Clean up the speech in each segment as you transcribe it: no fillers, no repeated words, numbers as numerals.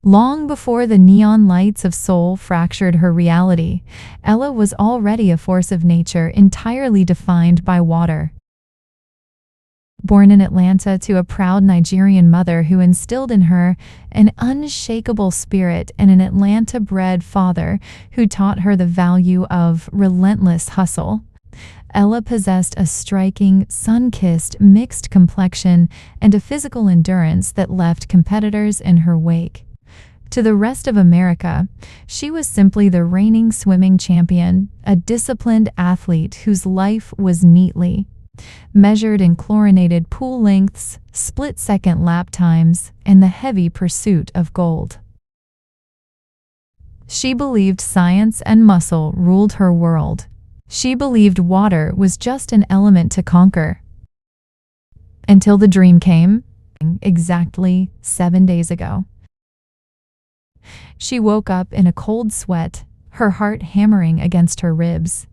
Long before the neon lights of Seoul fractured her reality, Ella was already a force of nature entirely defined by water. Born in Atlanta to a proud Nigerian mother who instilled in her an unshakable spirit and an Atlanta-bred father who taught her the value of relentless hustle, Ella possessed a striking, sun-kissed, mixed complexion and a physical endurance that left competitors in her wake. To the rest of America, she was simply the reigning swimming champion, a disciplined athlete whose life was neatly measured in chlorinated pool lengths, split-second lap times, and the heavy pursuit of gold. She believed science and muscle ruled her world. She believed water was just an element to conquer. Until the dream came, exactly 7 days ago. She woke up in a cold sweat, her heart hammering against her ribs.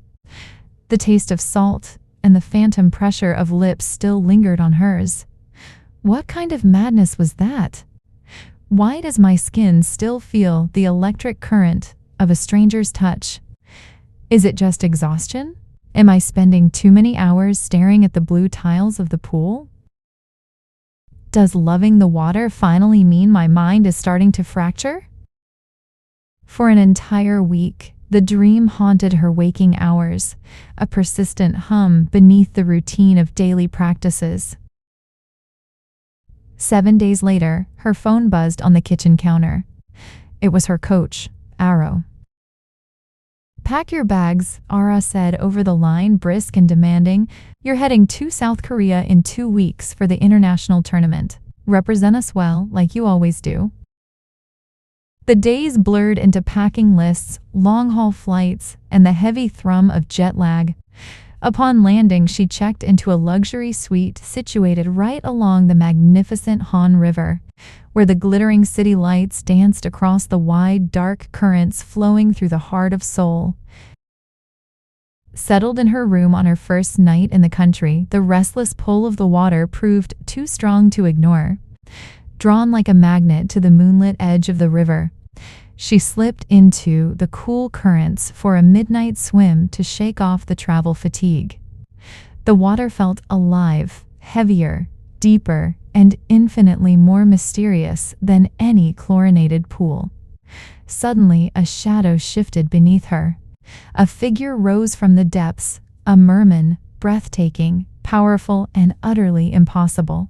The taste of salt and the phantom pressure of lips still lingered on hers. What kind of madness was that? Why does my skin still feel the electric current of a stranger's touch? Is it just exhaustion? Am I spending too many hours staring at the blue tiles of the pool? Does loving the water finally mean my mind is starting to fracture? For an entire week, the dream haunted her waking hours, a persistent hum beneath the routine of daily practices. 7 days later, her phone buzzed on the kitchen counter. It was her coach, Arrow. "Pack your bags," Ara said over the line, brisk and demanding. "You're heading to South Korea in 2 weeks for the international tournament. Represent us well, like you always do." The days blurred into packing lists, long-haul flights, and the heavy thrum of jet lag. Upon landing, she checked into a luxury suite situated right along the magnificent Han River, where the glittering city lights danced across the wide, dark currents flowing through the heart of Seoul. Settled in her room on her first night in the country, the restless pull of the water proved too strong to ignore. Drawn like a magnet to the moonlit edge of the river, she slipped into the cool currents for a midnight swim to shake off the travel fatigue. The water felt alive, heavier, deeper, and infinitely more mysterious than any chlorinated pool. Suddenly, a shadow shifted beneath her. A figure rose from the depths, a merman, breathtaking, powerful, and utterly impossible.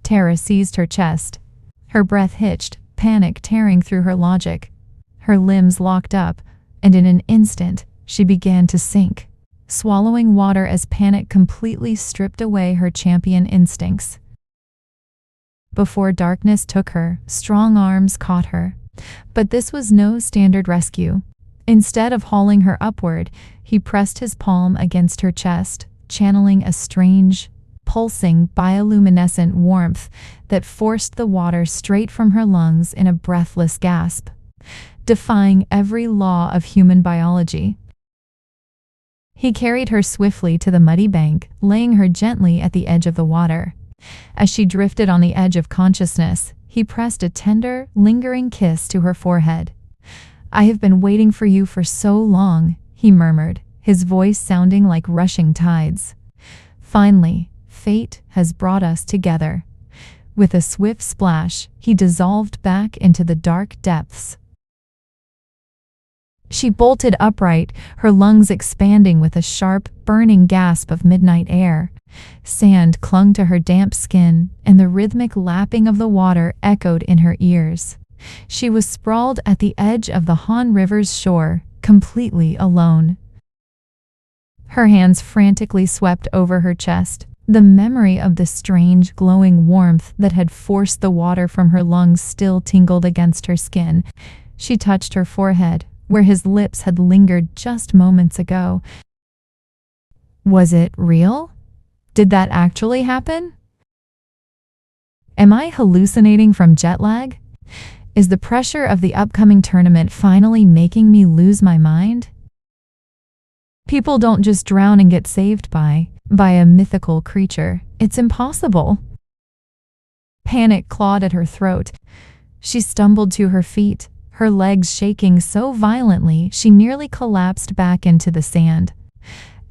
Terror seized her chest. Her breath hitched, panic tearing through her logic. Her limbs locked up, and in an instant, she began to sink, swallowing water as panic completely stripped away her champion instincts. Before darkness took her, strong arms caught her. But this was no standard rescue. Instead of hauling her upward, he pressed his palm against her chest, channeling a strange, pulsing bioluminescent warmth that forced the water straight from her lungs in a breathless gasp, defying every law of human biology. He carried her swiftly to the muddy bank, laying her gently at the edge of the water. As she drifted on the edge of consciousness, he pressed a tender, lingering kiss to her forehead. "I have been waiting for you for so long," he murmured, his voice sounding like rushing tides. "Finally, fate has brought us together." With a swift splash, he dissolved back into the dark depths. She bolted upright, her lungs expanding with a sharp, burning gasp of midnight air. Sand clung to her damp skin, and the rhythmic lapping of the water echoed in her ears. She was sprawled at the edge of the Han River's shore, completely alone. Her hands frantically swept over her chest. The memory of the strange, glowing warmth that had forced the water from her lungs still tingled against her skin. She touched her forehead, where his lips had lingered just moments ago. Was it real? Did that actually happen? Am I hallucinating from jet lag? Is the pressure of the upcoming tournament finally making me lose my mind? People don't just drown and get saved by a mythical creature. It's impossible. Panic clawed at her throat. She stumbled to her feet, her legs shaking so violently she nearly collapsed back into the sand.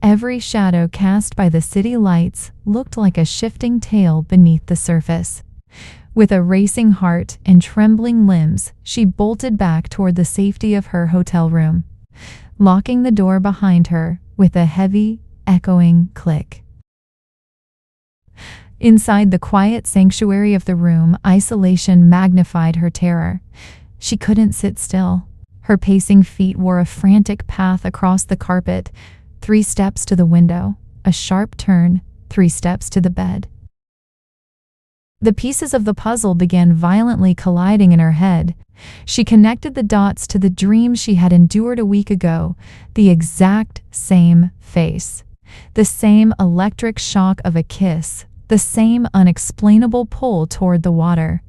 Every shadow cast by the city lights looked like a shifting tail beneath the surface. With a racing heart and trembling limbs, she bolted back toward the safety of her hotel room, locking the door behind her with a heavy, echoing click. Inside the quiet sanctuary of the room, isolation magnified her terror. She couldn't sit still. Her pacing feet wore a frantic path across the carpet, 3 steps to the window, a sharp turn, 3 steps to the bed. The pieces of the puzzle began violently colliding in her head. She connected the dots to the dream she had endured a week ago, the exact same face, the same electric shock of a kiss, the same unexplainable pull toward the water.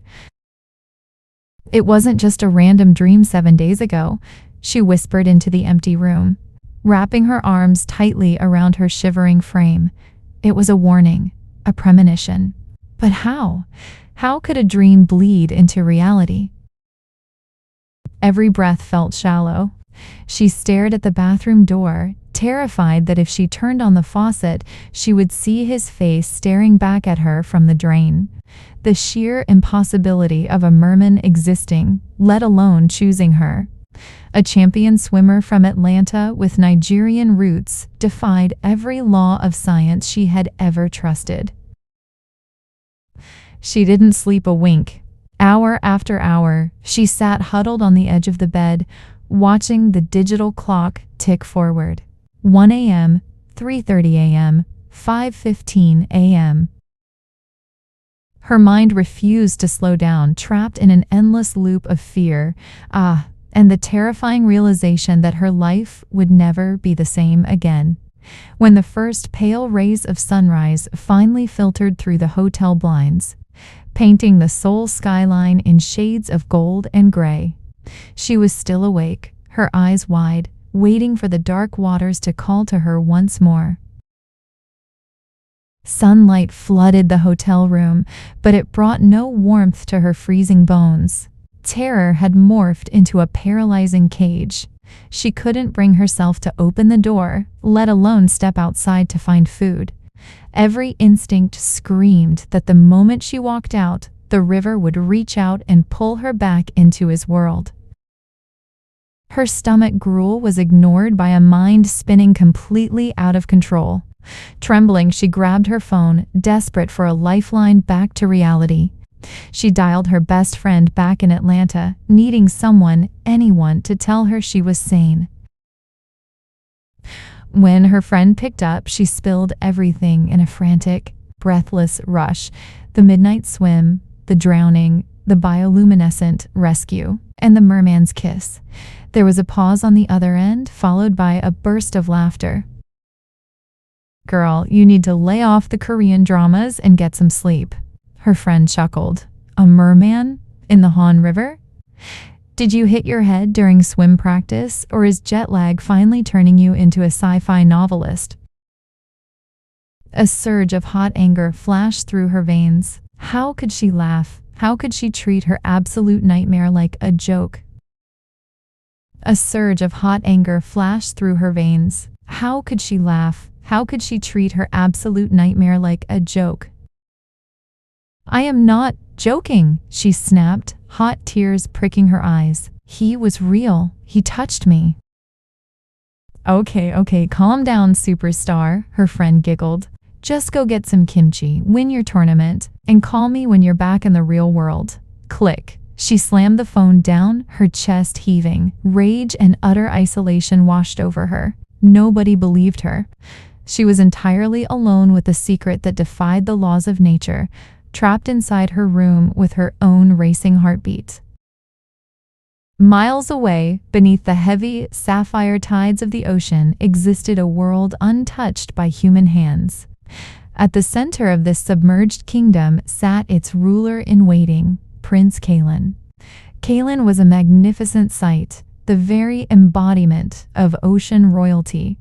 It wasn't just a random dream 7 days ago, she whispered into the empty room, wrapping her arms tightly around her shivering frame. It was a warning, a premonition. But how? How could a dream bleed into reality? Every breath felt shallow. She stared at the bathroom door, terrified that if she turned on the faucet, she would see his face staring back at her from the drain. The sheer impossibility of a merman existing, let alone choosing her. A champion swimmer from Atlanta with Nigerian roots defied every law of science she had ever trusted. She didn't sleep a wink. Hour after hour, she sat huddled on the edge of the bed, watching the digital clock tick forward. 1 a.m., 3:30 a.m., 5:15 a.m. Her mind refused to slow down, trapped in an endless loop of fear, and the terrifying realization that her life would never be the same again. When the first pale rays of sunrise finally filtered through the hotel blinds, painting the Seoul skyline in shades of gold and gray, she was still awake, her eyes wide, waiting for the dark waters to call to her once more. Sunlight flooded the hotel room, but it brought no warmth to her freezing bones. Terror had morphed into a paralyzing cage. She couldn't bring herself to open the door, let alone step outside to find food. Every instinct screamed that the moment she walked out, the river would reach out and pull her back into his world. Her stomach gruel was ignored by a mind spinning completely out of control. Trembling, she grabbed her phone, desperate for a lifeline back to reality. She dialed her best friend back in Atlanta, needing someone, anyone, to tell her she was sane. When her friend picked up, she spilled everything in a frantic, breathless rush. The midnight swim, the drowning, the bioluminescent rescue, and the merman's kiss. There was a pause on the other end, followed by a burst of laughter. "Girl, you need to lay off the Korean dramas and get some sleep," her friend chuckled. "A merman? In the Han River? Did you hit your head during swim practice, or is jet lag finally turning you into a sci-fi novelist?" A surge of hot anger flashed through her veins. How could she laugh? How could she treat her absolute nightmare like a joke? A surge of hot anger flashed through her veins. How could she laugh? How could she treat her absolute nightmare like a joke? "I am not joking," she snapped, hot tears pricking her eyes. "He was real. He touched me." Okay, calm down, superstar," her friend giggled. "Just go get some kimchi, win your tournament, and call me when you're back in the real world." Click. She slammed the phone down, her chest heaving. Rage and utter isolation washed over her. Nobody believed her. She was entirely alone with a secret that defied the laws of nature, trapped inside her room with her own racing heartbeat. Miles away, beneath the heavy, sapphire tides of the ocean, existed a world untouched by human hands. At the center of this submerged kingdom sat its ruler-in-waiting, Prince Kalen. Kalen was a magnificent sight, the very embodiment of ocean royalty.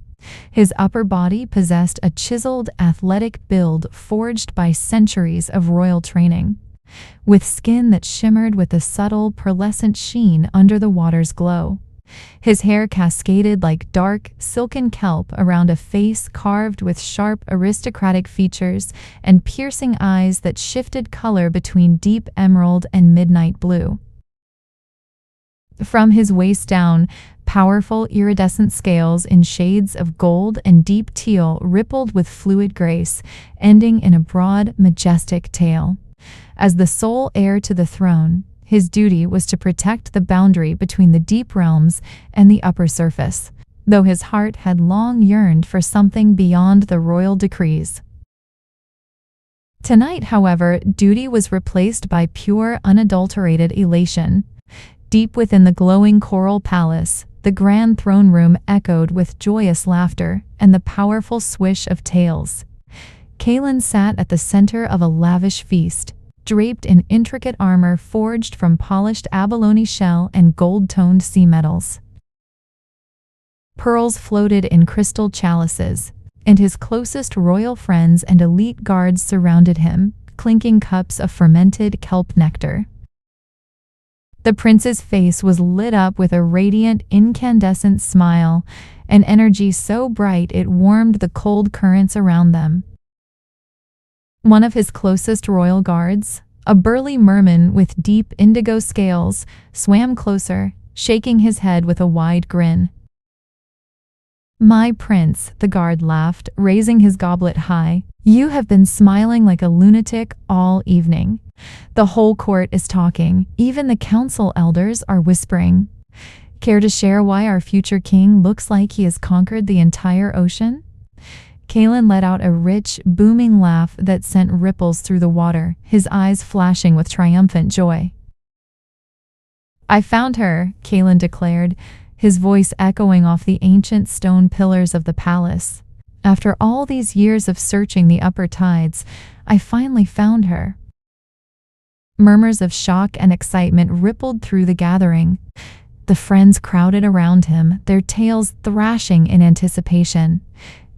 His upper body possessed a chiseled, athletic build forged by centuries of royal training. with skin that shimmered with a subtle, pearlescent sheen under the water's glow. His hair cascaded like dark, silken kelp around a face carved with sharp, aristocratic features and piercing eyes that shifted color between deep emerald and midnight blue. From his waist down, powerful iridescent scales in shades of gold and deep teal rippled with fluid grace, ending in a broad, majestic tail. As the sole heir to the throne, his duty was to protect the boundary between the deep realms and the upper surface, though his heart had long yearned for something beyond the royal decrees. Tonight, however, duty was replaced by pure, unadulterated elation. Deep within the glowing coral palace, the grand throne room echoed with joyous laughter and the powerful swish of tails. Kaelin sat at the center of a lavish feast, draped in intricate armor forged from polished abalone shell and gold-toned sea metals. Pearls floated in crystal chalices, and his closest royal friends and elite guards surrounded him, clinking cups of fermented kelp nectar. The prince's face was lit up with a radiant, incandescent smile, an energy so bright it warmed the cold currents around them. One of his closest royal guards, a burly merman with deep indigo scales, swam closer, shaking his head with a wide grin. "My prince," the guard laughed, raising his goblet high, "you have been smiling like a lunatic all evening. The whole court is talking, even the council elders are whispering. Care to share why our future king looks like he has conquered the entire ocean?" Kaelin let out a rich, booming laugh that sent ripples through the water, his eyes flashing with triumphant joy. "I found her," Kaelin declared, his voice echoing off the ancient stone pillars of the palace. "After all these years of searching the upper tides, I finally found her." Murmurs of shock and excitement rippled through the gathering. The friends crowded around him, their tails thrashing in anticipation.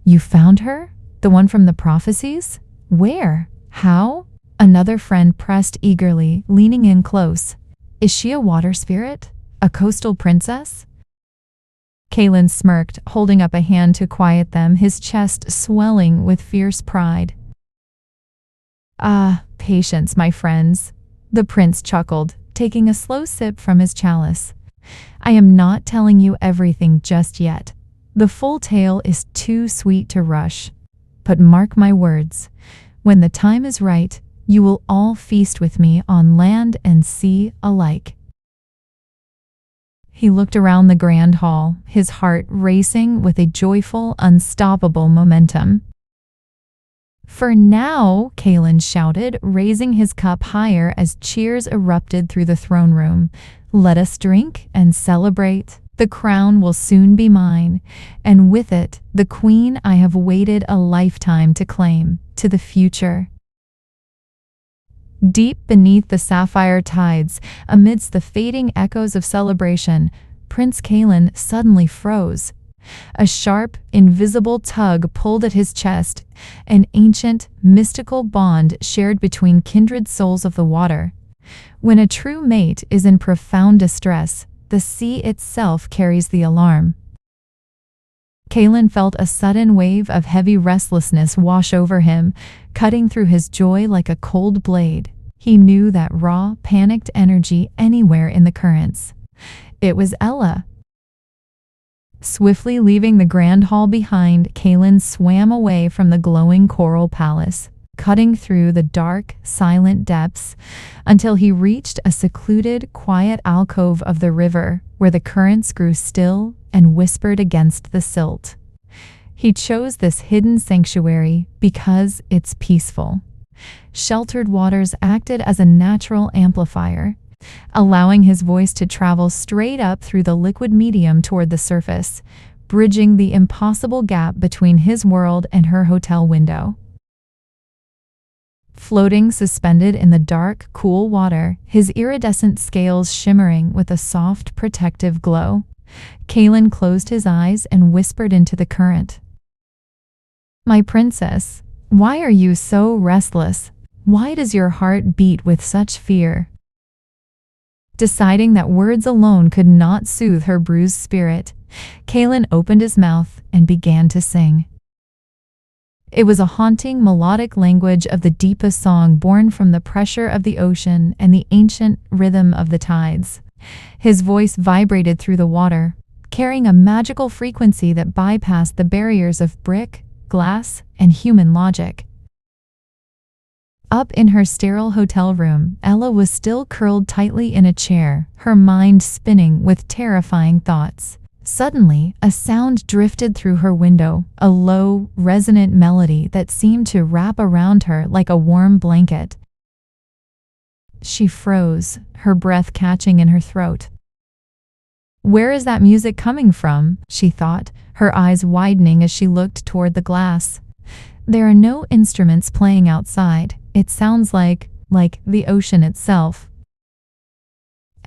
"You found her? The one from the prophecies? Where? How?" Another friend pressed eagerly, leaning in close. "Is she a water spirit? A coastal princess?" Kaelin smirked, holding up a hand to quiet them, his chest swelling with fierce pride. "Ah, patience, my friends," the prince chuckled, taking a slow sip from his chalice. "I am not telling you everything just yet. The full tale is too sweet to rush. But mark my words, when the time is right, you will all feast with me on land and sea alike." He looked around the grand hall, his heart racing with a joyful, unstoppable momentum. "For now," Kaelin shouted, raising his cup higher as cheers erupted through the throne room, "let us drink and celebrate. The crown will soon be mine, and with it, the queen I have waited a lifetime to claim, to the future." Deep beneath the sapphire tides, amidst the fading echoes of celebration, Prince Kaelin suddenly froze. A sharp, invisible tug pulled at his chest, an ancient, mystical bond shared between kindred souls of the water. When a true mate is in profound distress, the sea itself carries the alarm. Kaelin felt a sudden wave of heavy restlessness wash over him, cutting through his joy like a cold blade. He knew that raw, panicked energy anywhere in the currents. It was Ella. Swiftly leaving the grand hall behind, Kaelin swam away from the glowing coral palace, cutting through the dark, silent depths until he reached a secluded, quiet alcove of the river where the currents grew still and whispered against the silt. He chose this hidden sanctuary because it's peaceful. Sheltered waters acted as a natural amplifier, allowing his voice to travel straight up through the liquid medium toward the surface, bridging the impossible gap between his world and her hotel window. Floating suspended in the dark, cool water, his iridescent scales shimmering with a soft, protective glow, Kaelin closed his eyes and whispered into the current. "My princess, why are you so restless? Why does your heart beat with such fear?" Deciding that words alone could not soothe her bruised spirit, Kalen opened his mouth and began to sing. It was a haunting, melodic language of the deepest song born from the pressure of the ocean and the ancient rhythm of the tides. His voice vibrated through the water, carrying a magical frequency that bypassed the barriers of brick, glass, and human logic. Up in her sterile hotel room, Ella was still curled tightly in a chair, her mind spinning with terrifying thoughts. Suddenly, a sound drifted through her window, a low, resonant melody that seemed to wrap around her like a warm blanket. She froze, her breath catching in her throat. "Where is that music coming from?" she thought, her eyes widening as she looked toward the glass. "There are no instruments playing outside. It sounds like the ocean itself."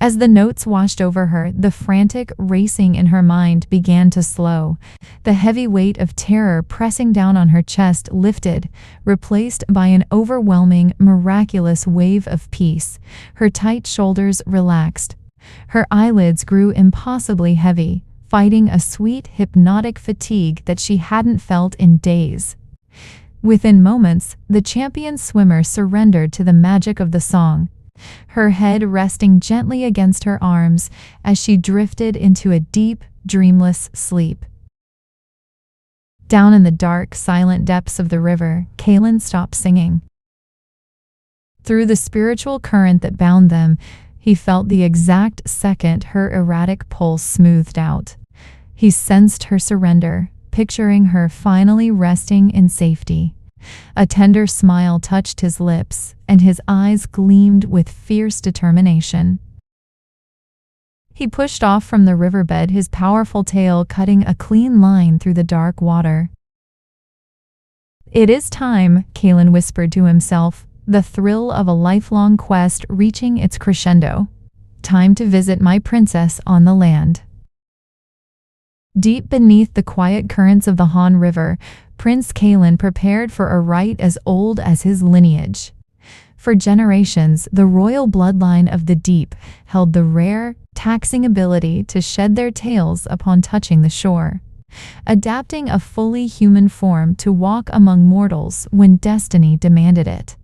As the notes washed over her, the frantic racing in her mind began to slow. The heavy weight of terror pressing down on her chest lifted, replaced by an overwhelming, miraculous wave of peace. Her tight shoulders relaxed. Her eyelids grew impossibly heavy, fighting a sweet, hypnotic fatigue that she hadn't felt in days. Within moments, the champion swimmer surrendered to the magic of the song, her head resting gently against her arms as she drifted into a deep, dreamless sleep. Down in the dark, silent depths of the river, Kalen stopped singing. Through the spiritual current that bound them, he felt the exact second her erratic pulse smoothed out. He sensed her surrender, picturing her finally resting in safety. A tender smile touched his lips, and his eyes gleamed with fierce determination. He pushed off from the riverbed, his powerful tail cutting a clean line through the dark water. "It is time," Kalen whispered to himself, the thrill of a lifelong quest reaching its crescendo. "Time to visit my princess on the land." Deep beneath the quiet currents of the Han River, Prince Kalen prepared for a rite as old as his lineage. For generations, the royal bloodline of the deep held the rare, taxing ability to shed their tails upon touching the shore, adapting a fully human form to walk among mortals when destiny demanded it.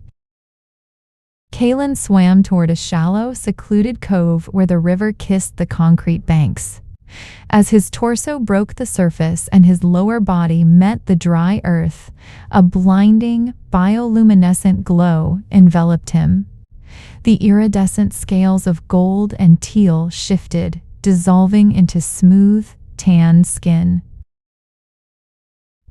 Kalen swam toward a shallow, secluded cove where the river kissed the concrete banks. As his torso broke the surface and his lower body met the dry earth, a blinding, bioluminescent glow enveloped him. The iridescent scales of gold and teal shifted, dissolving into smooth, tanned skin.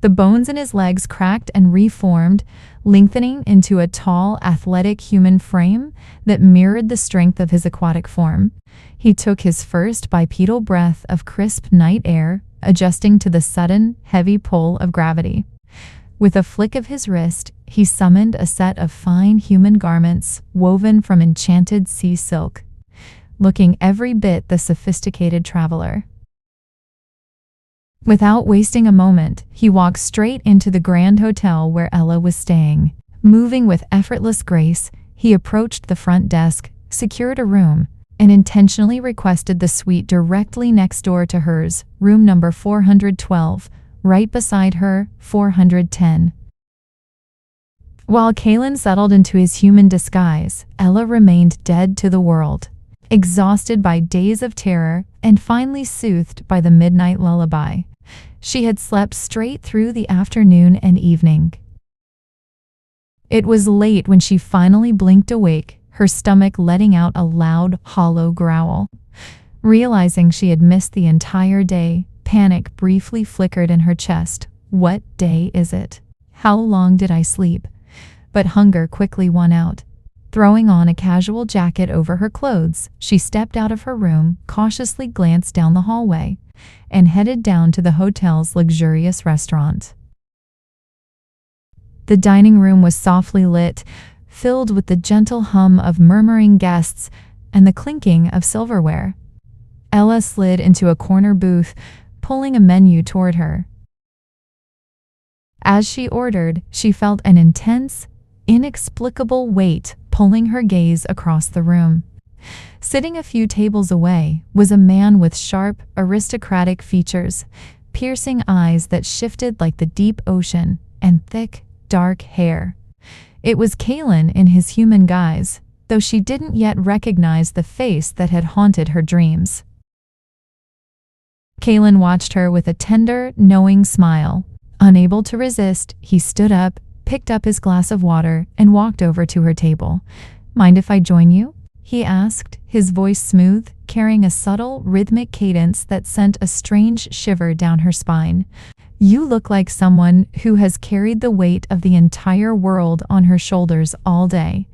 The bones in his legs cracked and reformed, lengthening into a tall, athletic human frame that mirrored the strength of his aquatic form. He took his first bipedal breath of crisp night air, adjusting to the sudden, heavy pull of gravity. With a flick of his wrist, he summoned a set of fine human garments woven from enchanted sea silk, looking every bit the sophisticated traveler. Without wasting a moment, he walked straight into the grand hotel where Ella was staying. Moving with effortless grace, he approached the front desk, secured a room, and intentionally requested the suite directly next door to hers, room number 412, right beside her, 410. While Kalen settled into his human disguise, Ella remained dead to the world, exhausted by days of terror and finally soothed by the midnight lullaby. She had slept straight through the afternoon and evening. It was late when she finally blinked awake, her stomach letting out a loud, hollow growl. Realizing she had missed the entire day, panic briefly flickered in her chest. What day is it? How long did I sleep? But hunger quickly won out. Throwing on a casual jacket over her clothes, she stepped out of her room, cautiously glanced down the hallway, and headed down to the hotel's luxurious restaurant. The dining room was softly lit, filled with the gentle hum of murmuring guests and the clinking of silverware. Ella slid into a corner booth, pulling a menu toward her. As she ordered, she felt an intense, inexplicable weight pulling her gaze across the room. Sitting a few tables away was a man with sharp, aristocratic features, piercing eyes that shifted like the deep ocean, and thick, dark hair. It was Kalen in his human guise, though she didn't yet recognize the face that had haunted her dreams. Kalen watched her with a tender, knowing smile. Unable to resist, he stood up, picked up his glass of water, and walked over to her table. "Mind if I join you?" he asked, his voice smooth, carrying a subtle, rhythmic cadence that sent a strange shiver down her spine. "You look like someone who has carried the weight of the entire world on her shoulders all day."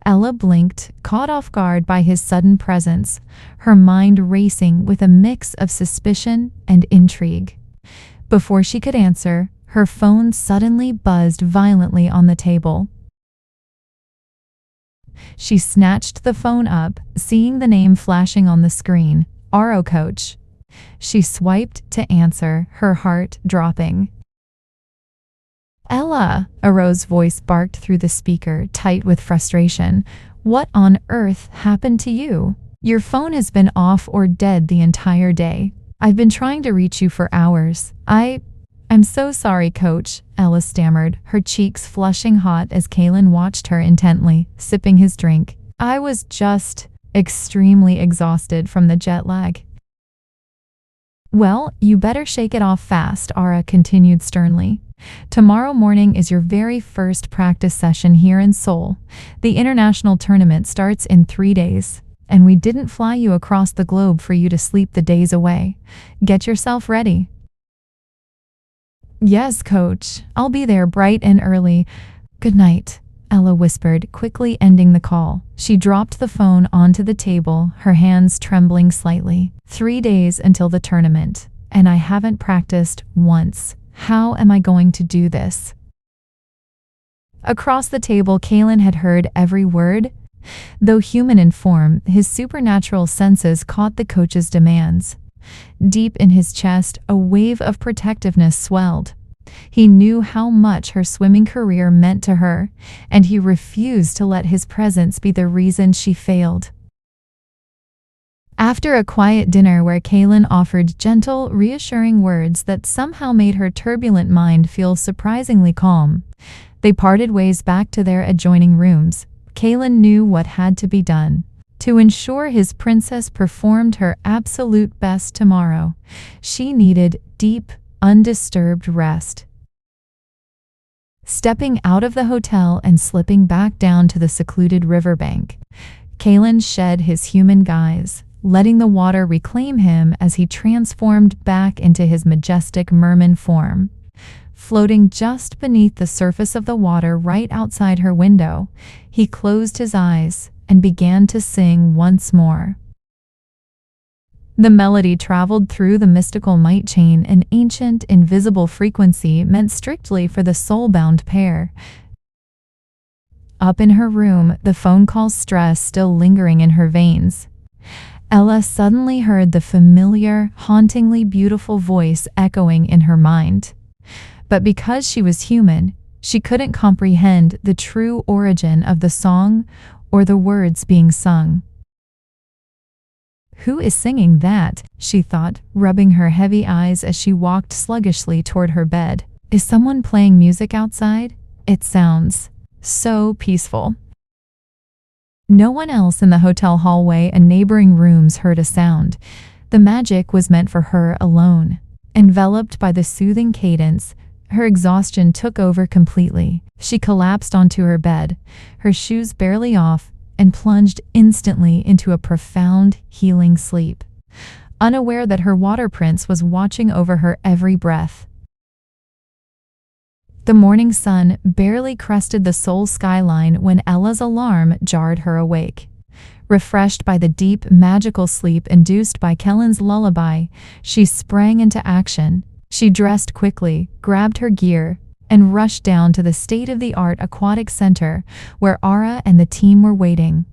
Ella blinked, caught off guard by his sudden presence, her mind racing with a mix of suspicion and intrigue. Before she could answer, her phone suddenly buzzed violently on the table. She snatched the phone up, seeing the name flashing on the screen, RO Coach. She swiped to answer, her heart dropping. "Ella," a Rose's voice barked through the speaker, tight with frustration. "What on earth happened to you? Your phone has been off or dead the entire day. I've been trying to reach you for hours. I'm so sorry, Coach," Ella stammered, her cheeks flushing hot as Kalen watched her intently, sipping his drink. "I was just extremely exhausted from the jet lag." "Well, you better shake it off fast," Ara continued sternly. "Tomorrow morning is your very first practice session here in Seoul. The international tournament starts in 3 days, and we didn't fly you across the globe for you to sleep the days away. Get yourself ready." "Yes, Coach. I'll be there bright and early. Good night," Ella whispered, quickly ending the call. She dropped the phone onto the table, her hands trembling slightly. 3 days until the tournament, and I haven't practiced once. How am I going to do this? Across the table, Kalen had heard every word. Though human in form, his supernatural senses caught the coach's demands. Deep in his chest, a wave of protectiveness swelled. He knew how much her swimming career meant to her, and he refused to let his presence be the reason she failed. After a quiet dinner where Kalen offered gentle, reassuring words that somehow made her turbulent mind feel surprisingly calm, they parted ways back to their adjoining rooms. Kalen knew what had to be done. To ensure his princess performed her absolute best tomorrow, she needed deep, undisturbed rest. Stepping out of the hotel and slipping back down to the secluded riverbank, Kalen shed his human guise, letting the water reclaim him as he transformed back into his majestic merman form. Floating just beneath the surface of the water right outside her window, he closed his eyes and began to sing once more. The melody traveled through the mystical might chain, an ancient, invisible frequency meant strictly for the soul-bound pair. Up in her room, the phone call's stress still lingering in her veins, Ella suddenly heard the familiar, hauntingly beautiful voice echoing in her mind. But because she was human, she couldn't comprehend the true origin of the song or the words being sung. "Who is singing that?" she thought, rubbing her heavy eyes as she walked sluggishly toward her bed. "Is someone playing music outside? It sounds so peaceful." No one else in the hotel hallway and neighboring rooms heard a sound. The magic was meant for her alone. Enveloped by the soothing cadence, her exhaustion took over completely. She collapsed onto her bed, her shoes barely off, and plunged instantly into a profound, healing sleep, unaware that her water prince was watching over her every breath. The morning sun barely crested the Seoul skyline when Ella's alarm jarred her awake. Refreshed by the deep, magical sleep induced by Kellen's lullaby, she sprang into action. She dressed quickly, grabbed her gear, and rushed down to the state-of-the-art aquatic center where Ara and the team were waiting.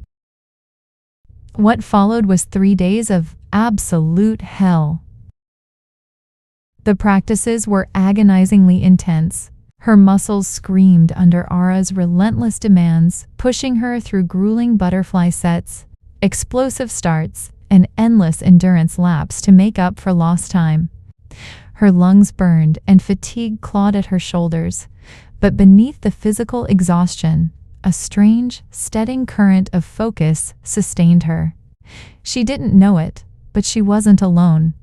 What followed was 3 days of absolute hell. The practices were agonizingly intense. Her muscles screamed under Ara's relentless demands, pushing her through grueling butterfly sets, explosive starts, and endless endurance laps to make up for lost time. Her lungs burned and fatigue clawed at her shoulders, but beneath the physical exhaustion, a strange, steadying current of focus sustained her. She didn't know it, but she wasn't alone.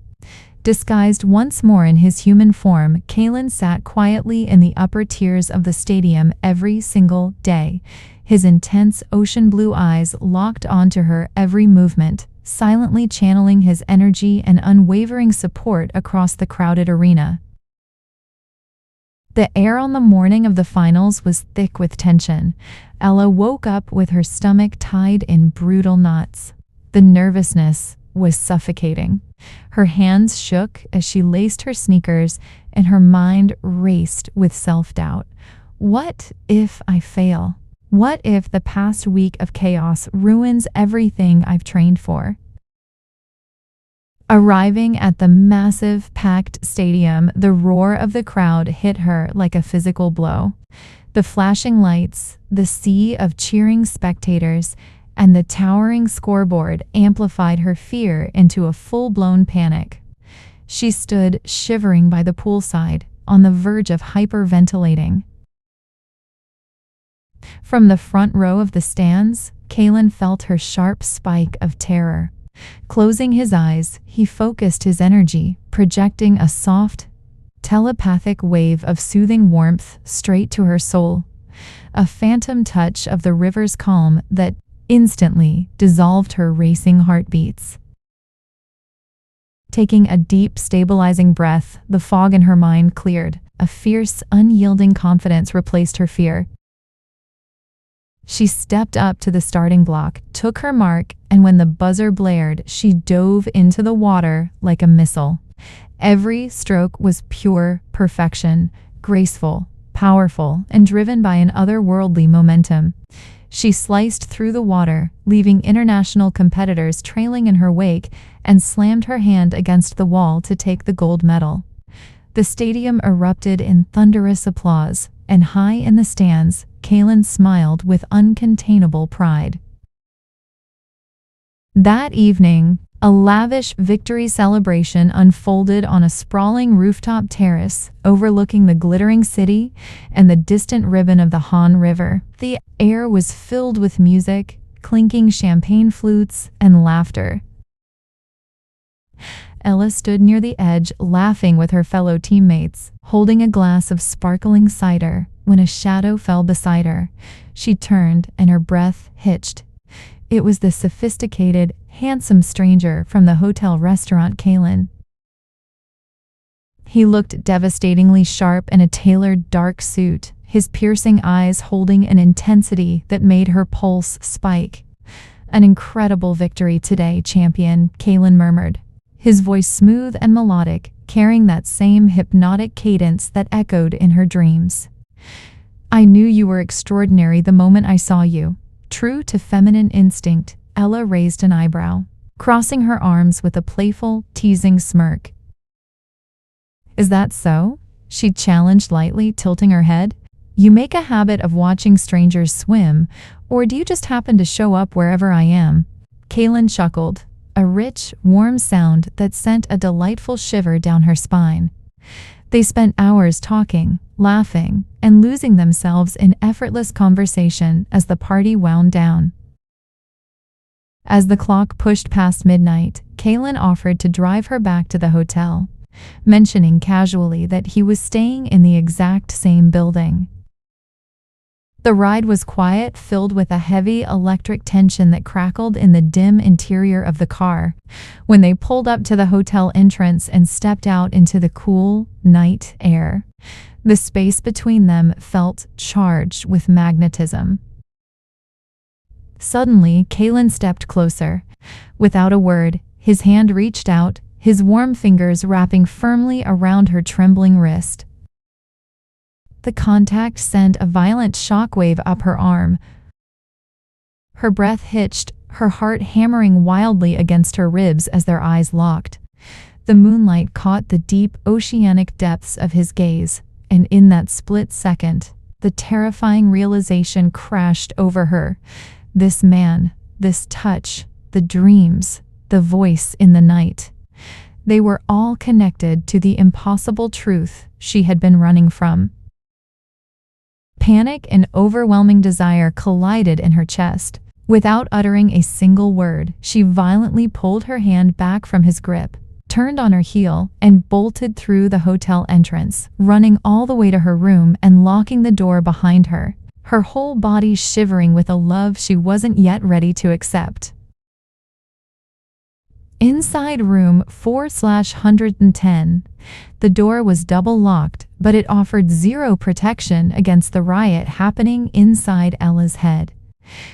Disguised once more in his human form, Kalen sat quietly in the upper tiers of the stadium every single day, his intense ocean blue eyes locked onto her every movement, silently channeling his energy and unwavering support across the crowded arena. The air on the morning of the finals was thick with tension. Ella woke up with her stomach tied in brutal knots. The nervousness was suffocating. Her hands shook as she laced her sneakers, and her mind raced with self-doubt. What if I fail? What if the past week of chaos ruins everything I've trained for? Arriving at the massive, packed stadium, the roar of the crowd hit her like a physical blow. The flashing lights, the sea of cheering spectators, and the towering scoreboard amplified her fear into a full-blown panic. She stood shivering by the poolside, on the verge of hyperventilating. From the front row of the stands, Kalen felt her sharp spike of terror. Closing his eyes, he focused his energy, projecting a soft, telepathic wave of soothing warmth straight to her soul. A phantom touch of the river's calm that instantly dissolved her racing heartbeats. Taking a deep, stabilizing breath, the fog in her mind cleared. A fierce, unyielding confidence replaced her fear. She stepped up to the starting block, took her mark, and when the buzzer blared, she dove into the water like a missile. Every stroke was pure perfection, graceful, powerful, and driven by an otherworldly momentum. She sliced through the water, leaving international competitors trailing in her wake, and slammed her hand against the wall to take the gold medal. The stadium erupted in thunderous applause, and high in the stands, Kalen smiled with uncontainable pride. That evening, a lavish victory celebration unfolded on a sprawling rooftop terrace overlooking the glittering city and the distant ribbon of the Han River. The air was filled with music, clinking champagne flutes, and laughter. Ella stood near the edge, laughing with her fellow teammates, holding a glass of sparkling cider, when a shadow fell beside her. She turned, and her breath hitched. It was the sophisticated, handsome stranger from the hotel restaurant, Kalen. He looked devastatingly sharp in a tailored dark suit, his piercing eyes holding an intensity that made her pulse spike. "An incredible victory today, champion," Kalen murmured, his voice smooth and melodic, carrying that same hypnotic cadence that echoed in her dreams. "I knew you were extraordinary the moment I saw you." True to feminine instinct, Ella raised an eyebrow, crossing her arms with a playful, teasing smirk. "Is that so?" she challenged lightly, tilting her head. "You make a habit of watching strangers swim, or do you just happen to show up wherever I am?" Kalen chuckled, a rich, warm sound that sent a delightful shiver down her spine. They spent hours talking, laughing, and losing themselves in effortless conversation as the party wound down. As the clock pushed past midnight, Kalen offered to drive her back to the hotel, mentioning casually that he was staying in the exact same building. The ride was quiet, filled with a heavy electric tension that crackled in the dim interior of the car. When they pulled up to the hotel entrance and stepped out into the cool, night air, the space between them felt charged with magnetism. Suddenly, Kalen stepped closer. Without a word, his hand reached out, his warm fingers wrapping firmly around her trembling wrist. The contact sent a violent shockwave up her arm. Her breath hitched, her heart hammering wildly against her ribs as their eyes locked. The moonlight caught the deep, oceanic depths of his gaze, And in that split second, the terrifying realization crashed over her. This man, this touch, the dreams, the voice in the night. They were all connected to the impossible truth she had been running from. Panic and overwhelming desire collided in her chest. Without uttering a single word, she violently pulled her hand back from his grip, turned on her heel, and bolted through the hotel entrance, running all the way to her room and locking the door behind her, her whole body shivering with a love she wasn't yet ready to accept. Inside room 4/110, the door was double locked, but it offered zero protection against the riot happening inside Ella's head.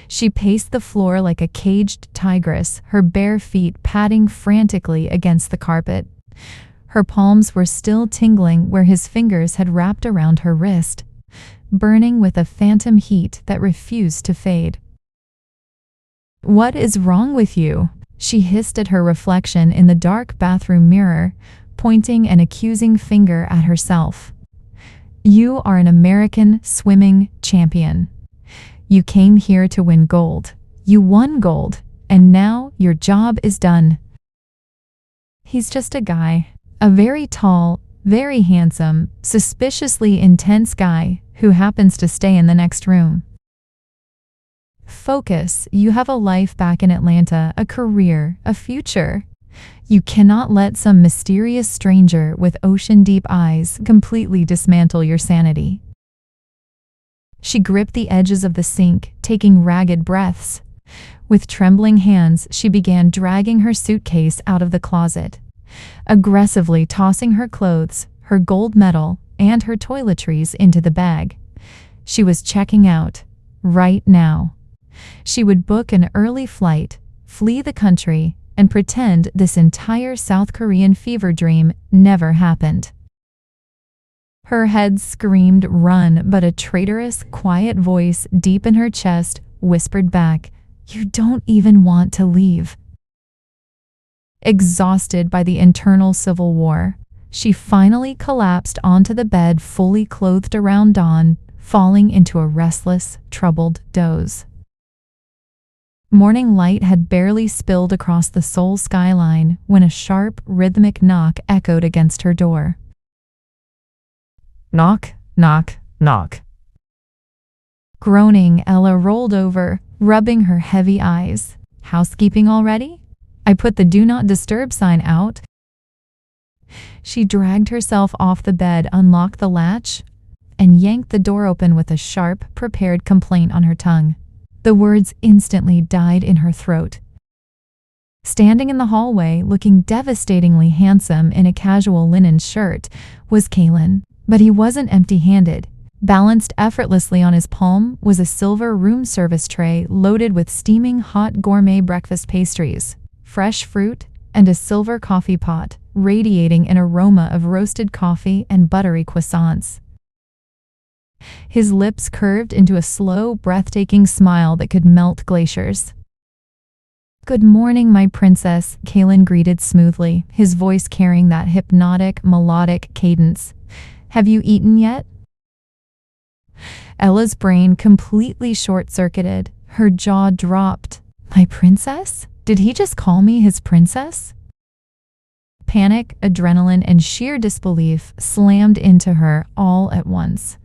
She paced the floor like a caged tigress, her bare feet padding frantically against the carpet. Her palms were still tingling where his fingers had wrapped around her wrist, burning with a phantom heat that refused to fade. "What is wrong with you?" she hissed at her reflection in the dark bathroom mirror, pointing an accusing finger at herself. "You are an American swimming champion. You came here to win gold. You won gold, and now your job is done." He's just a guy. A very tall, very handsome, suspiciously intense guy who happens to stay in the next room. Focus. You have a life back in Atlanta, a career, a future. You cannot let some mysterious stranger with ocean-deep eyes completely dismantle your sanity. She gripped the edges of the sink, taking ragged breaths. With trembling hands, she began dragging her suitcase out of the closet, aggressively tossing her clothes, her gold medal, and her toiletries into the bag. She was checking out. Right now. She would book an early flight, flee the country, and pretend this entire South Korean fever dream never happened. Her head screamed run, but a traitorous, quiet voice deep in her chest whispered back, "You don't even want to leave." Exhausted by the internal civil war, she finally collapsed onto the bed fully clothed around dawn, falling into a restless, troubled doze. Morning light had barely spilled across the Seoul skyline when a sharp, rhythmic knock echoed against her door. Knock, knock, knock. Groaning, Ella rolled over, rubbing her heavy eyes. "Housekeeping already? I put the do not disturb sign out." She dragged herself off the bed, unlocked the latch, and yanked the door open with a sharp, prepared complaint on her tongue. The words instantly died in her throat. Standing in the hallway, looking devastatingly handsome in a casual linen shirt, was Kalen. But he wasn't empty-handed. Balanced effortlessly on his palm was a silver room service tray loaded with steaming hot gourmet breakfast pastries, fresh fruit, and a silver coffee pot, radiating an aroma of roasted coffee and buttery croissants. His lips curved into a slow, breathtaking smile that could melt glaciers. "Good morning, my princess," Kalen greeted smoothly, his voice carrying that hypnotic, melodic cadence. "Have you eaten yet?" Ella's brain completely short-circuited. Her jaw dropped. "My princess? Did he just call me his princess?" Panic, adrenaline, and sheer disbelief slammed into her all at once.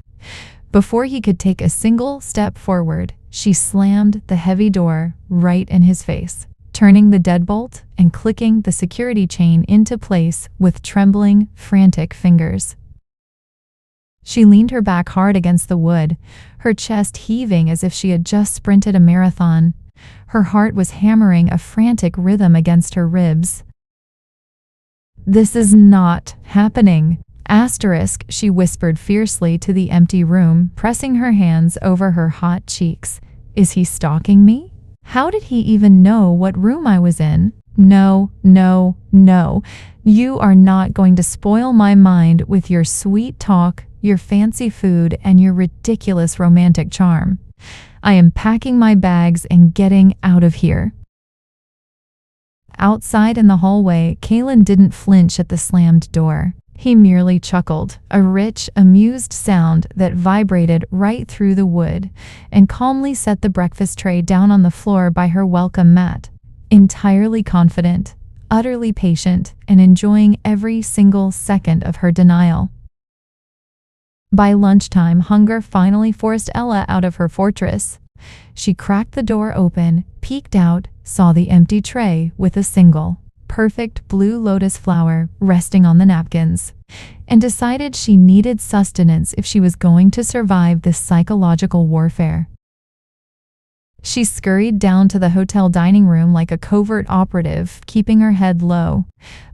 Before he could take a single step forward, she slammed the heavy door right in his face, turning the deadbolt and clicking the security chain into place with trembling, frantic fingers. She leaned her back hard against the wood, her chest heaving as if she had just sprinted a marathon. Her heart was hammering a frantic rhythm against her ribs. "This is not happening." Asterisk, she whispered fiercely to the empty room, pressing her hands over her hot cheeks. "Is he stalking me? How did he even know what room I was in? No, no, no. You are not going to spoil my mind with your sweet talk, your fancy food, and your ridiculous romantic charm. I am packing my bags and getting out of here." Outside in the hallway, Kalen didn't flinch at the slammed door. He merely chuckled, a rich, amused sound that vibrated right through the wood, and calmly set the breakfast tray down on the floor by her welcome mat, entirely confident, utterly patient, and enjoying every single second of her denial. By lunchtime, hunger finally forced Ella out of her fortress. She cracked the door open, peeked out, saw the empty tray with a single, perfect blue lotus flower resting on the napkins, and decided she needed sustenance if she was going to survive this psychological warfare. She scurried down to the hotel dining room like a covert operative, keeping her head low.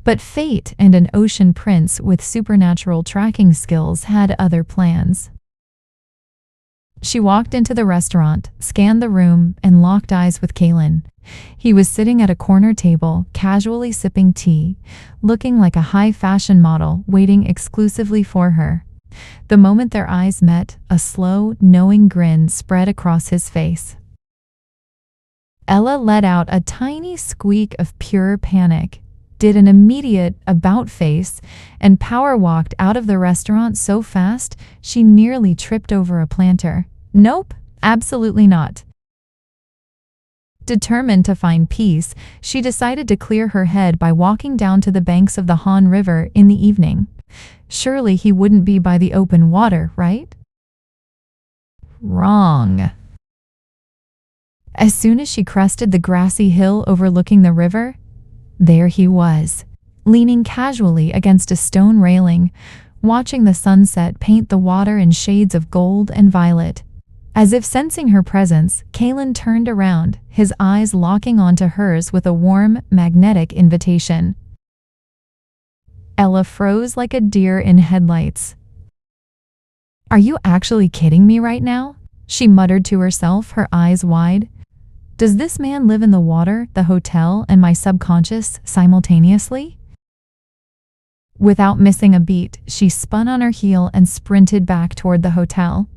But fate and an ocean prince with supernatural tracking skills had other plans. She walked into the restaurant, scanned the room, and locked eyes with Kalen. He was sitting at a corner table, casually sipping tea, looking like a high-fashion model waiting exclusively for her. The moment their eyes met, a slow, knowing grin spread across his face. Ella let out a tiny squeak of pure panic, did an immediate about-face, and power-walked out of the restaurant so fast she nearly tripped over a planter. Nope, absolutely not. Determined to find peace, she decided to clear her head by walking down to the banks of the Han River in the evening. Surely he wouldn't be by the open water, right? Wrong. As soon as she crested the grassy hill overlooking the river, there he was, leaning casually against a stone railing, watching the sunset paint the water in shades of gold and violet. As if sensing her presence, Kalen turned around, his eyes locking onto hers with a warm, magnetic invitation. Ella froze like a deer in headlights. "Are you actually kidding me right now?" she muttered to herself, her eyes wide. "Does this man live in the water, the hotel, and my subconscious simultaneously?" Without missing a beat, she spun on her heel and sprinted back toward the hotel,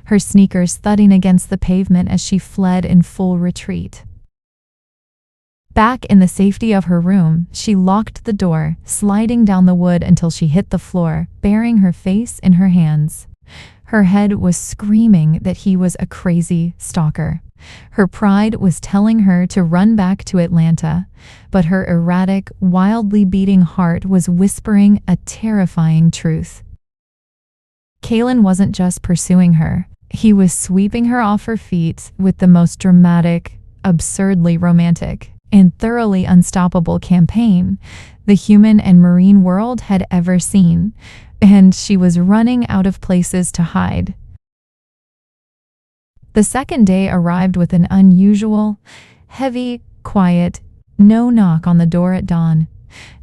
her sneakers thudding against the pavement as she fled in full retreat. Back in the safety of her room, she locked the door, sliding down the wood until she hit the floor, burying her face in her hands. Her head was screaming that he was a crazy stalker. Her pride was telling her to run back to Atlanta, but her erratic, wildly beating heart was whispering a terrifying truth. Kalen wasn't just pursuing her. He was sweeping her off her feet with the most dramatic, absurdly romantic, and thoroughly unstoppable campaign the human and marine world had ever seen, and she was running out of places to hide. The second day arrived with an unusual, heavy, quiet, no knock on the door at dawn,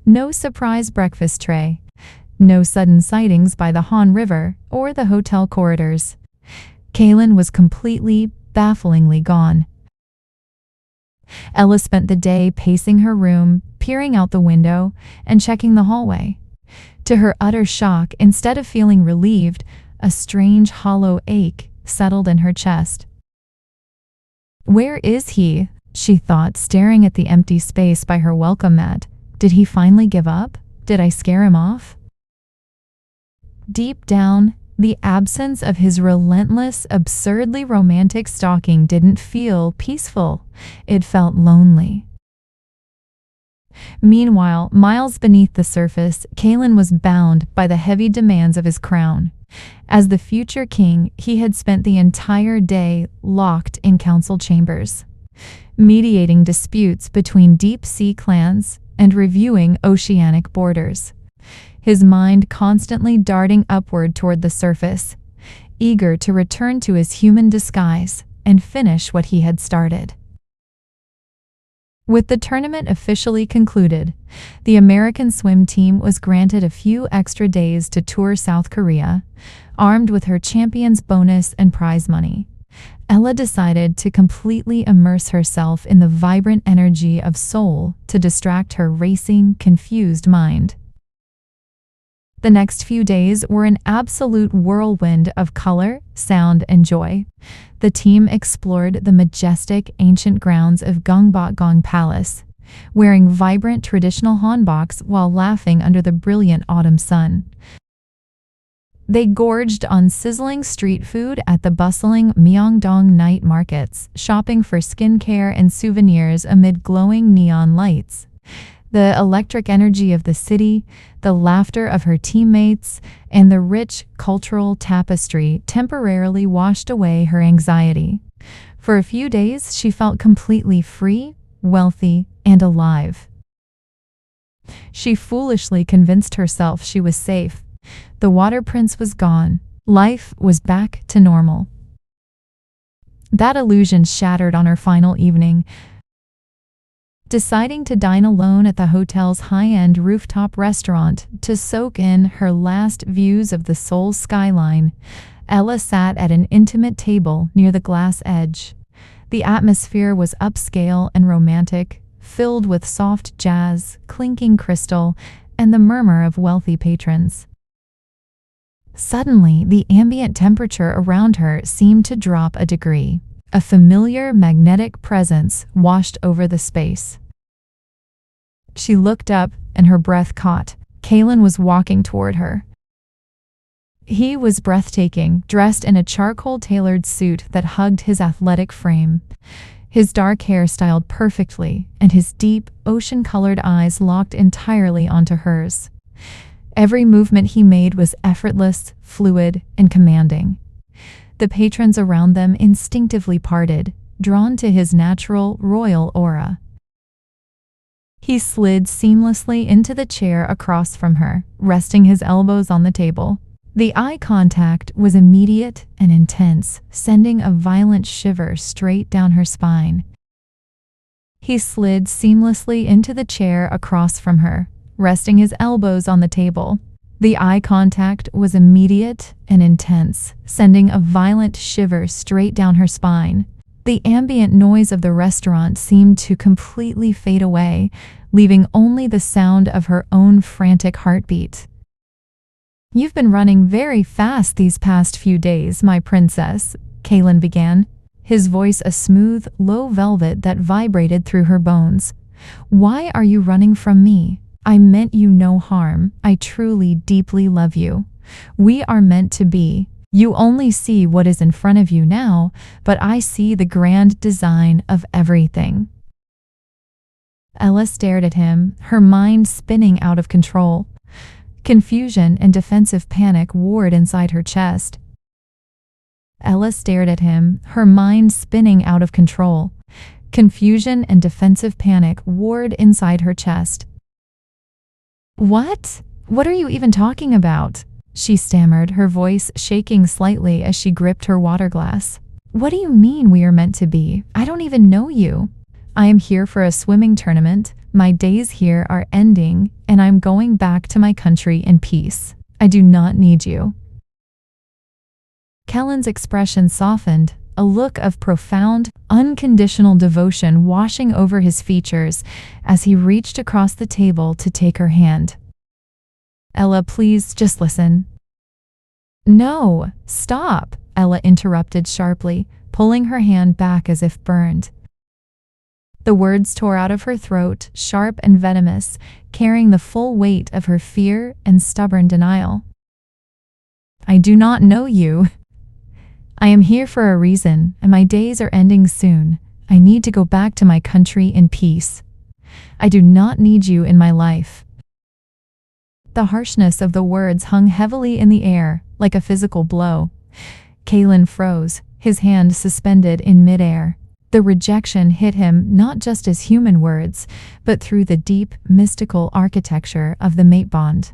no surprise breakfast tray, no sudden sightings by the Han River or the hotel corridors. Kalen was completely, bafflingly gone. Ella spent the day pacing her room, peering out the window, and checking the hallway. To her utter shock, instead of feeling relieved, a strange hollow ache settled in her chest. "Where is he?" she thought, staring at the empty space by her welcome mat. Did he finally give up? Did I scare him off? Deep down, the absence of his relentless, absurdly romantic stalking didn't feel peaceful. It felt lonely. Meanwhile, miles beneath the surface, Kalen was bound by the heavy demands of his crown. As the future king, he had spent the entire day locked in council chambers, mediating disputes between deep-sea clans and reviewing oceanic borders. His mind constantly darting upward toward the surface, eager to return to his human disguise and finish what he had started. With the tournament officially concluded, the American swim team was granted a few extra days to tour South Korea, armed with her champion's bonus and prize money. Ella decided to completely immerse herself in the vibrant energy of Seoul to distract her racing, confused mind. The next few days were an absolute whirlwind of color, sound, and joy. The team explored the majestic, ancient grounds of Gyeongbokgung Palace, wearing vibrant traditional hanboks while laughing under the brilliant autumn sun. They gorged on sizzling street food at the bustling Myeongdong night markets, shopping for skincare and souvenirs amid glowing neon lights. The electric energy of the city, the laughter of her teammates, and the rich cultural tapestry temporarily washed away her anxiety. For a few days, she felt completely free, wealthy, and alive. She foolishly convinced herself she was safe. The water prince was gone. Life was back to normal. That illusion shattered on her final evening. Deciding to dine alone at the hotel's high-end rooftop restaurant to soak in her last views of the Seoul skyline, Ella sat at an intimate table near the glass edge. The atmosphere was upscale and romantic, filled with soft jazz, clinking crystal, and the murmur of wealthy patrons. Suddenly, the ambient temperature around her seemed to drop a degree. A familiar magnetic presence washed over the space. She looked up, and her breath caught. Kalen was walking toward her. He was breathtaking, dressed in a charcoal-tailored suit that hugged his athletic frame. His dark hair styled perfectly, and his deep, ocean-colored eyes locked entirely onto hers. Every movement he made was effortless, fluid, and commanding. The patrons around them instinctively parted, drawn to his natural, royal aura. He slid seamlessly into the chair across from her, resting his elbows on the table. The eye contact was immediate and intense, sending a violent shiver straight down her spine. He slid seamlessly into the chair across from her, resting his elbows on the table. The eye contact was immediate and intense, sending a violent shiver straight down her spine. The ambient noise of the restaurant seemed to completely fade away, leaving only the sound of her own frantic heartbeat. "You've been running very fast these past few days, my princess," Kalen began, his voice a smooth, low velvet that vibrated through her bones. "Why are you running from me? I meant you no harm. I truly, deeply love you. We are meant to be. You only see what is in front of you now, but I see the grand design of everything." Ella stared at him, her mind spinning out of control. Confusion and defensive panic warred inside her chest. Ella stared at him, her mind spinning out of control. Confusion and defensive panic warred inside her chest. "What? What are you even talking about?" she stammered, her voice shaking slightly as she gripped her water glass. "What do you mean we are meant to be? I don't even know you. I am here for a swimming tournament. My days here are ending, and I'm going back to my country in peace. I do not need you." Kellen's expression softened, a look of profound, unconditional devotion washing over his features as he reached across the table to take her hand. "Ella, please, just listen." "No, stop," Ella interrupted sharply, pulling her hand back as if burned. The words tore out of her throat, sharp and venomous, carrying the full weight of her fear and stubborn denial. "I do not know you. I am here for a reason, and my days are ending soon. I need to go back to my country in peace. I do not need you in my life." The harshness of the words hung heavily in the air, like a physical blow. Kalen froze, his hand suspended in midair. The rejection hit him not just as human words, but through the deep, mystical architecture of the mate bond.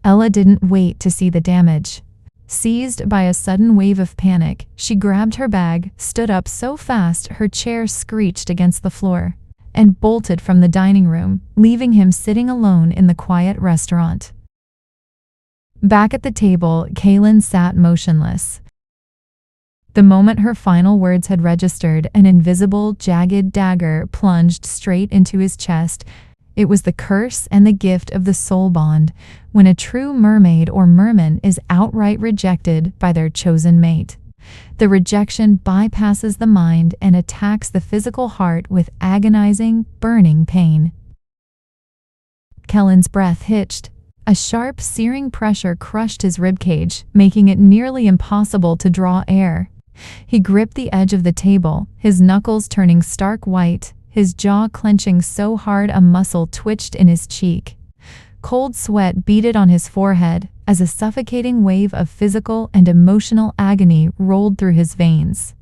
Ella didn't wait to see the damage. Seized by a sudden wave of panic, she grabbed her bag, stood up so fast her chair screeched against the floor, and bolted from the dining room, leaving him sitting alone in the quiet restaurant. Back at the table, Kalen sat motionless. The moment her final words had registered, an invisible, jagged dagger plunged straight into his chest. It was the curse and the gift of the soul bond, when a true mermaid or merman is outright rejected by their chosen mate. The rejection bypasses the mind and attacks the physical heart with agonizing, burning pain. Kellen's breath hitched. A sharp, searing pressure crushed his ribcage, making it nearly impossible to draw air. He gripped the edge of the table, his knuckles turning stark white, his jaw clenching so hard a muscle twitched in his cheek. Cold sweat beaded on his forehead as a suffocating wave of physical and emotional agony rolled through his veins.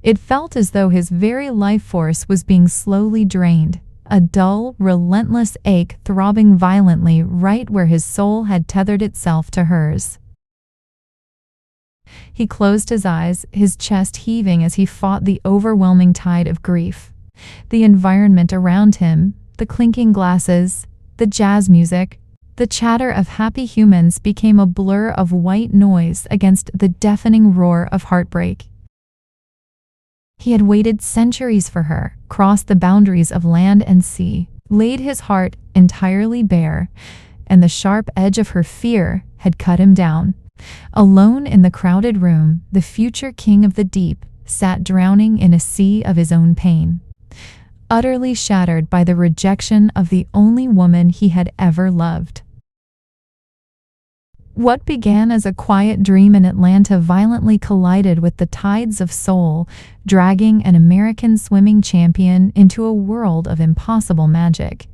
It felt as though his very life force was being slowly drained, a dull, relentless ache throbbing violently right where his soul had tethered itself to hers. He closed his eyes, his chest heaving as he fought the overwhelming tide of grief. The environment around him, the clinking glasses, the jazz music, the chatter of happy humans became a blur of white noise against the deafening roar of heartbreak. He had waited centuries for her, crossed the boundaries of land and sea, laid his heart entirely bare, and the sharp edge of her fear had cut him down. Alone in the crowded room, the future king of the deep sat drowning in a sea of his own pain, utterly shattered by the rejection of the only woman he had ever loved. What began as a quiet dream in Atlanta violently collided with the tides of soul, dragging an American swimming champion into a world of impossible magic.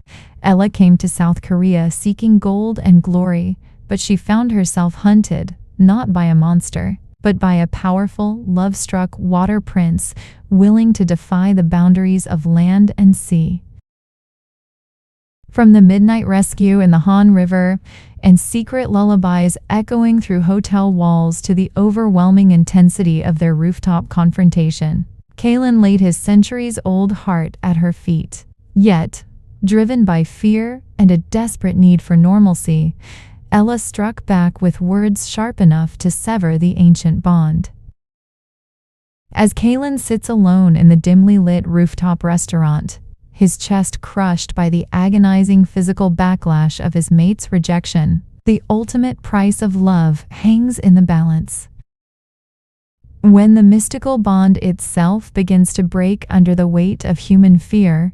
Ella came to South Korea seeking gold and glory, but she found herself hunted, not by a monster, but by a powerful, love-struck water prince willing to defy the boundaries of land and sea. From the midnight rescue in the Han River and secret lullabies echoing through hotel walls to the overwhelming intensity of their rooftop confrontation, Kalen laid his centuries-old heart at her feet. Yet, driven by fear and a desperate need for normalcy, Ella struck back with words sharp enough to sever the ancient bond. As Kalen sits alone in the dimly lit rooftop restaurant, his chest crushed by the agonizing physical backlash of his mate's rejection, the ultimate price of love hangs in the balance. When the mystical bond itself begins to break under the weight of human fear,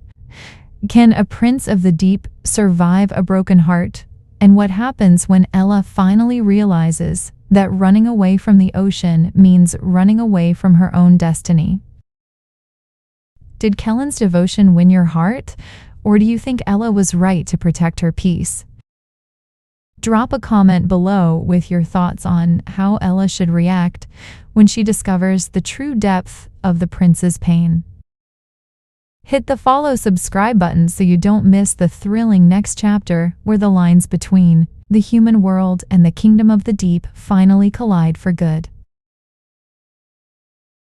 can a prince of the deep survive a broken heart? And what happens when Ella finally realizes that running away from the ocean means running away from her own destiny? Did Kellen's devotion win your heart, or do you think Ella was right to protect her peace? Drop a comment below with your thoughts on how Ella should react when she discovers the true depth of the prince's pain. Hit the subscribe button so you don't miss the thrilling next chapter where the lines between the human world and the kingdom of the deep finally collide for good.